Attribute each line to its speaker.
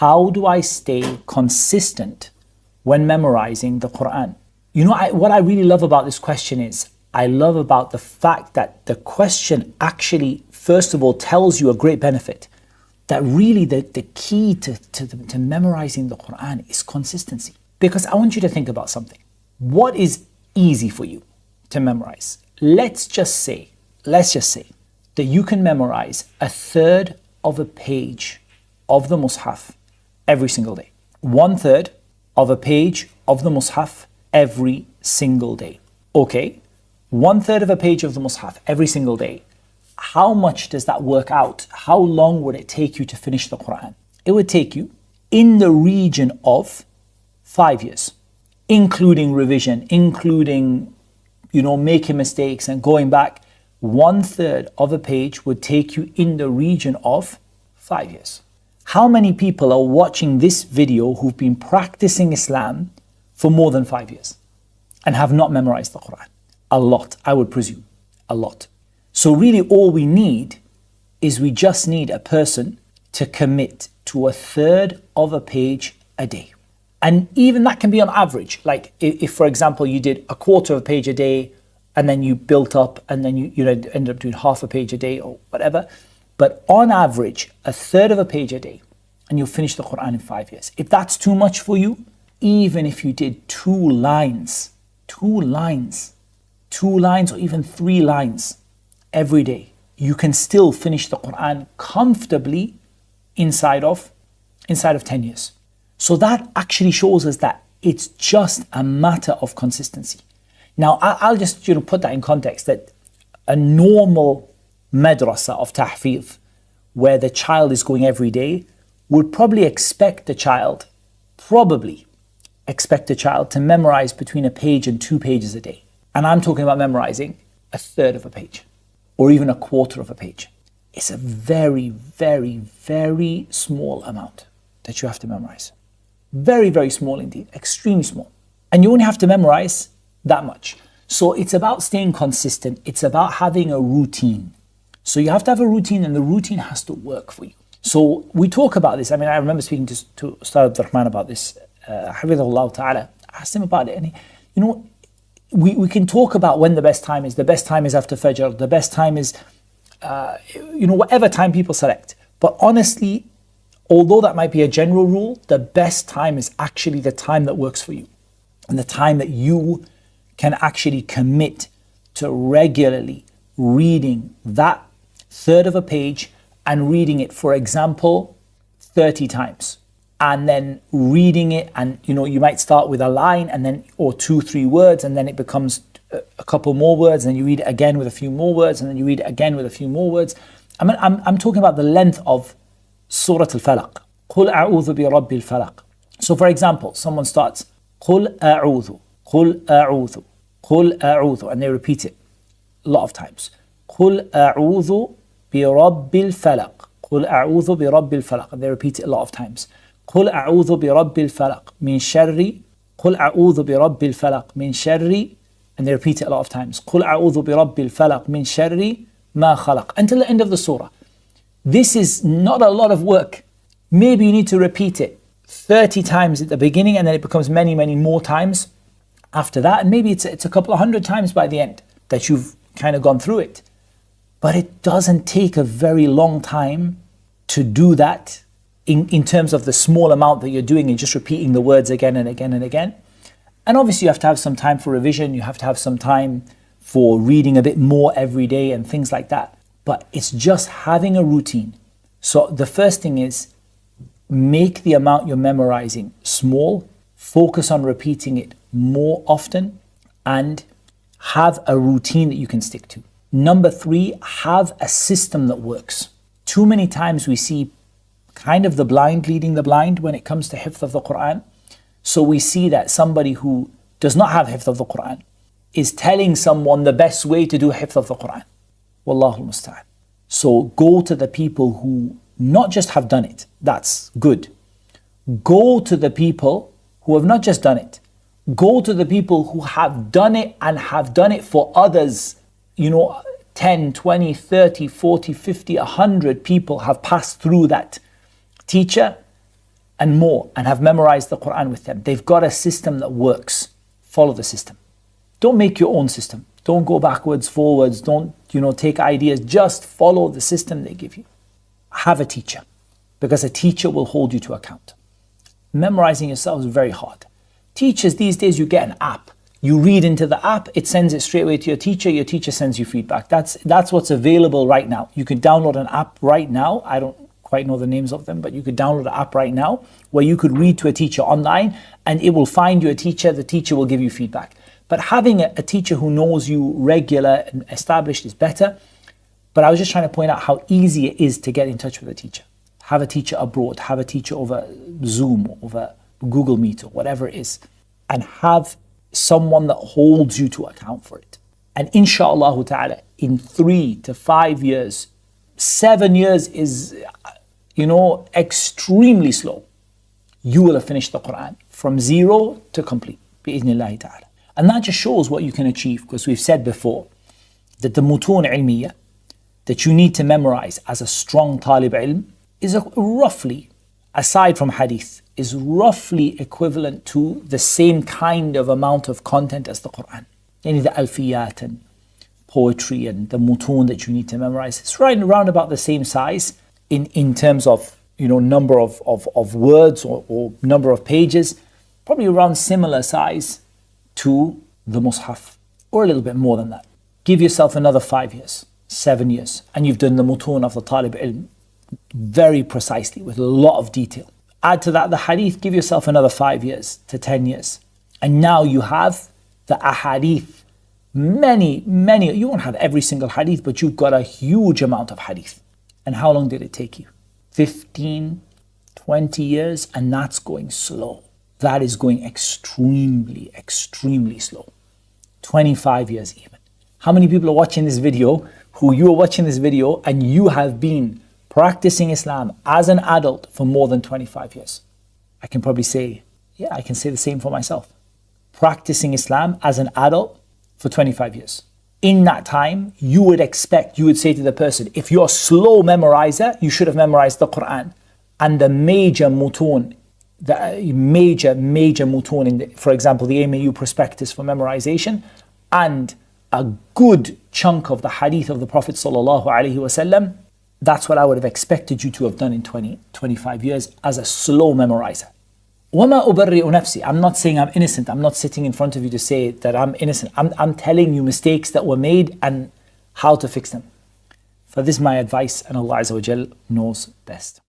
Speaker 1: how do I stay consistent when memorizing the Qur'an? You know, what I really love about this question is, I love about the fact that the question actually, first of all, tells you a great benefit. That really the key to memorizing the Qur'an is consistency. Because I want you to think about something. What is easy for you to memorize? Let's just say that you can memorize a third of a page of the Mus'haf every single day. 1/3 of a page of the Mus'haf every single day. Okay, 1/3 of a page of the Mus'haf every single day. How much does that work out? How long would it take you to finish the Qur'an? It would take you in the region of 5 years, including revision, including, making mistakes and going back. 1/3 of a page would take you in the region of 5 years. How many people are watching this video who've been practicing Islam for more than 5 years and have not memorized the Qur'an? A lot, I would presume, a lot. So really all we need is we just need a person to commit to 1/3 of a page a day. And even that can be on average. Like if for example, you did 1/4 of a page a day and then you built up and then you ended up doing half a page a day or whatever. But on average, 1/3 of a page a day and you'll finish the Qur'an in 5 years. If that's too much for you, even if you did 2 lines or even 3 lines every day, you can still finish the Qur'an comfortably inside of 10 years. So that actually shows us that it's just a matter of consistency. Now, I'll just put that in context, that a normal madrasa of tahfiz, where the child is going every day, would probably expect the child to memorize between a page and 2 pages a day. And I'm talking about memorizing 1/3 of a page, or even 1/4 of a page. It's a very, very, very small amount that you have to memorize. Very, very small indeed, extremely small. And you only have to memorize that much. So it's about staying consistent. It's about having a routine. So you have to have a routine, and the routine has to work for you. So we talk about this. I mean, I remember speaking to Ustadh Rahman about this, hafizahullah ta'ala. I asked him about it, and we can talk about when the best time is. The best time is after Fajr. The best time is, whatever time people select. But honestly, although that might be a general rule, the best time is actually the time that works for you. And the time that you can actually commit to regularly reading that 1/3 of a page and reading it, for example, 30 times. And then reading it, and you might start with a line and then, or 2-3 words, and then it becomes a couple more words, and then you read it again with a few more words, and then you read it again with a few more words. I'm talking about the length of Surah Al-Falaq. قُلْ أَعُوذُ بِرَبِّ الْفَلَقِ. So for example, someone starts, قُلْ أَعُوذُ, قُلْ أَعُوذُ, قُلْ أَعُوذُ, and they repeat it a lot of times. قُلْ أَعُوذُ بِرَبِّ الْفَلَقِ, قُلْ أَعُوذُ بِرَبِّ الْفَلَقِ, and they repeat it a lot of times. قُلْ أَعُوذُ بِرَبِّ الْفَلَقِ مِنْ شَرِّ, قُلْ أَعُوذُ بِرَبِّ الْفَلَقِ مِنْ شَرِّ, and they repeat it a lot of times. قُلْ أَعُوذُ بِرَبِّ الْفَلَقِ مِنْ شَرِّ مَا خَلَقَ, until the end of the surah. This is not a lot of work. Maybe you need to repeat it 30 times at the beginning, and then it becomes many, many more times after that. And maybe it's a couple of 100 times by the end that you've kind of gone through it. But it doesn't take a very long time to do that in terms of the small amount that you're doing and just repeating the words again and again and again. And obviously you have to have some time for revision. You have to have some time for reading a bit more every day and things like that. But it's just having a routine. So the first thing is, make the amount you're memorizing small, focus on repeating it more often, and have a routine that you can stick to. Number 3, have a system that works. Too many times we see kind of the blind leading the blind when it comes to hifz of the Qur'an. So we see that somebody who does not have hifz of the Qur'an is telling someone the best way to do hifz of the Qur'an. Wallahu musta'an. So go to the people who not just have done it, that's good. Go to the people who have not just done it. Go to the people who have done it and have done it for others. 10, 20, 30, 40, 50, 100 people have passed through that teacher, and more and have memorized the Qur'an with them. They've got a system that works. Follow the system. Don't make your own system. Don't go backwards, forwards. Don't, take ideas. Just follow the system they give you. Have a teacher, because a teacher will hold you to account. Memorizing yourself is very hard. Teachers these days, you get an app. You read into the app, it sends it straight away to your teacher sends you feedback. That's what's available right now. You could download an app right now. I don't quite know the names of them, but you could download an app right now where you could read to a teacher online and it will find you a teacher. The teacher will give you feedback. But having a teacher who knows you regular and established is better. But I was just trying to point out how easy it is to get in touch with a teacher. Have a teacher abroad, have a teacher over Zoom, over Google Meet or whatever it is, and have someone that holds you to account for it. And inshallah ta'ala, in 3 to 5 years, 7 years is, extremely slow. You will have finished the Qur'an from zero to complete, bi'idhnillahi ta'ala. And that just shows what you can achieve, because we've said before that the mutun ilmiya that you need to memorize as a strong talib ilm is roughly, aside from hadith, is roughly equivalent to the same kind of amount of content as the Qur'an. Any the alfiyat and poetry and the mutun that you need to memorize, it's right around about the same size in terms of number of words or number of pages, probably around similar size to the Mus'haf, or a little bit more than that. Give yourself another 5 years, 7 years, and you've done the mutun of the talib ilm very precisely with a lot of detail. Add to that the hadith, give yourself another 5 years to 10 years. And now you have the ahadith. Many, you won't have every single hadith, but you've got a huge amount of hadith. And how long did it take you? 15, 20 years, and that's going slow. That is going extremely, extremely slow. 25 years even. How many people are watching this video you are watching this video and you have been practicing Islam as an adult for more than 25 years? I can probably say, I can say the same for myself. Practicing Islam as an adult for 25 years. In that time, you would say to the person, if you're a slow memorizer, you should have memorized the Qur'an. And the major mutun, for example, the AMAU prospectus for memorization, and a good chunk of the hadith of the Prophet ﷺ, that's what I would have expected you to have done in 25 years as a slow memorizer. وَمَا أُبَرِّئُ نَفْسِي. I'm not saying I'm innocent. I'm not sitting in front of you to say that I'm innocent. I'm telling you mistakes that were made and how to fix them. For this is my advice, and Allah Azza wa Jal knows best.